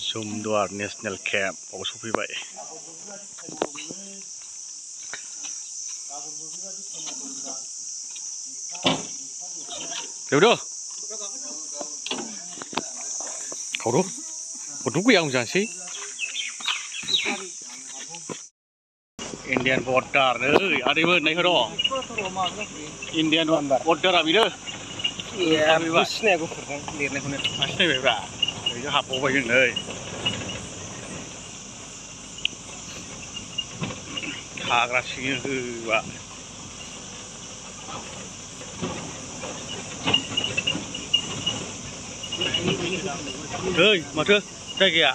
जुमदुवार national केम्पआव सफैबाय। Yaudah. Kau tu, kau tunggu yang macam sih. Indian border, ada apa naik kau? Indian border apa itu? Iya, busnya aku pernah lihat naik kau. Busnya berapa? Itu apa yang ni? Hagra sini tu, wah. Hei, macam saya kaya.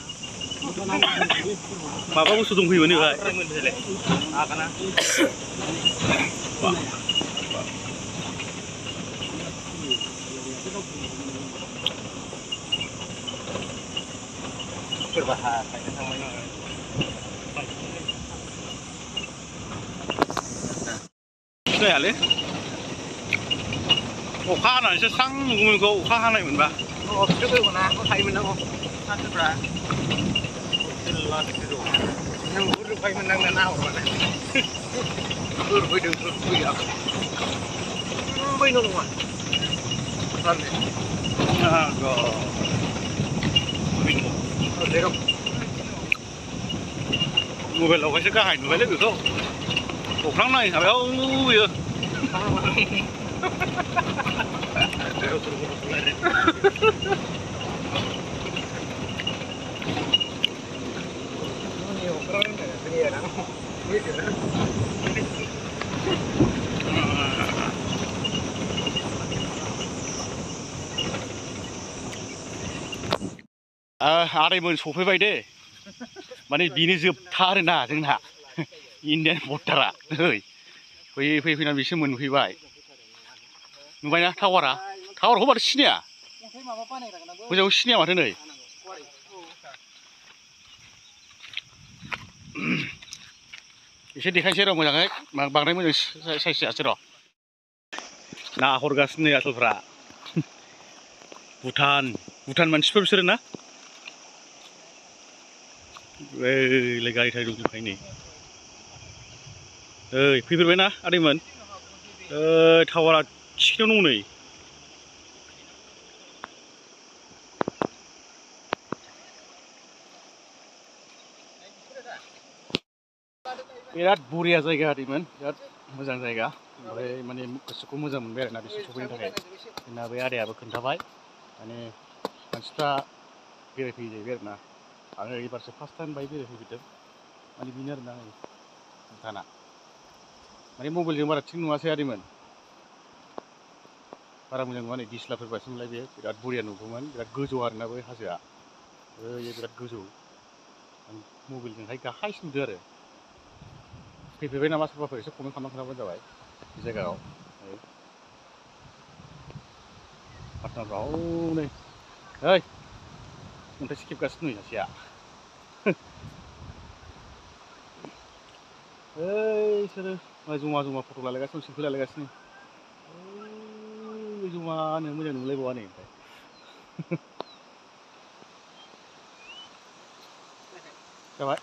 Bapak pun sudah pergi mana kan? Wah. Berbahasa kita sama ini. Saya le. Oka nak sesang mungkin kau oka hanai mana? Oh, kita tu mana? Kau Thai mana kau? Satu berapa? Jelas itu. Yang guru Thai mana yang nak mana? Guru boleh guru boleh apa? Boleh nol mana? Mana? Ah, kau. Boleh. Lekam. Mobile awak sekarang hai mobile tu kau. Orang lain apa yang ya? आरायमोन सफैबाय दे माने बिनि जोबथा आरोना जोंहा Indian बर्डारा नै फैयै फैना बिसो मोनफैबाय नुबायना टावारखौ माथो सिनाया मोजाङै सिनाया माथो नै एसे देखायनोसै र' मोजाङै बांद्राय मोजां साइज जायासै र' नाहरगासिनो नै आसलफ्रा भुटान मानसिफोर बिसोरो ना ओइलाय गारि थारि दंजोबखायो नै ओइ फैफेरबायना आदैमोन टावारा थिखिनियाव दं नै बिराद बरिया जायगा आदैमोन बिराद मोजां जायगा ओमफ्राय माने गोसोखौ मोजां मोनबाय आरोना बिसोर सफैनो थाखाय जोंना बे आदायाबो खोन्थाबाय माने मानसिफ्रा बेरायफैयो जाहैबाय आरोना आङो एबारसो फार्स्ट टाइम बाहाय बेरायफैफेरदों माने बेनो आरोना भुटाना माने मबाइलजों बारा थिग नुवासै आदैमोन बारा मोजां नङा नै दिस्लाफोर बायसोमोनलाय बे बिराद बरिया नुगौमोन बिराद गोजौ आरोना बै हाजोआ बैयो बिराद गोजौ आं मबाइलजोंहाय गाहायसो नुदों आरो फैफेरबाय नामा सोरबाफोर एसे कमेन्ट खालामना खोन्थाबानो जाबाय बे जायगायाव पार्टनारफ्रा हनै ओइ अन्थाइसो खेबगासिनो नै सासेया बिसोरो जमा फट' लालायगासिनो सेल्फि लालायगासिनो जमानो मोजां नुलायबावा नै ओमफ्राय जाबाय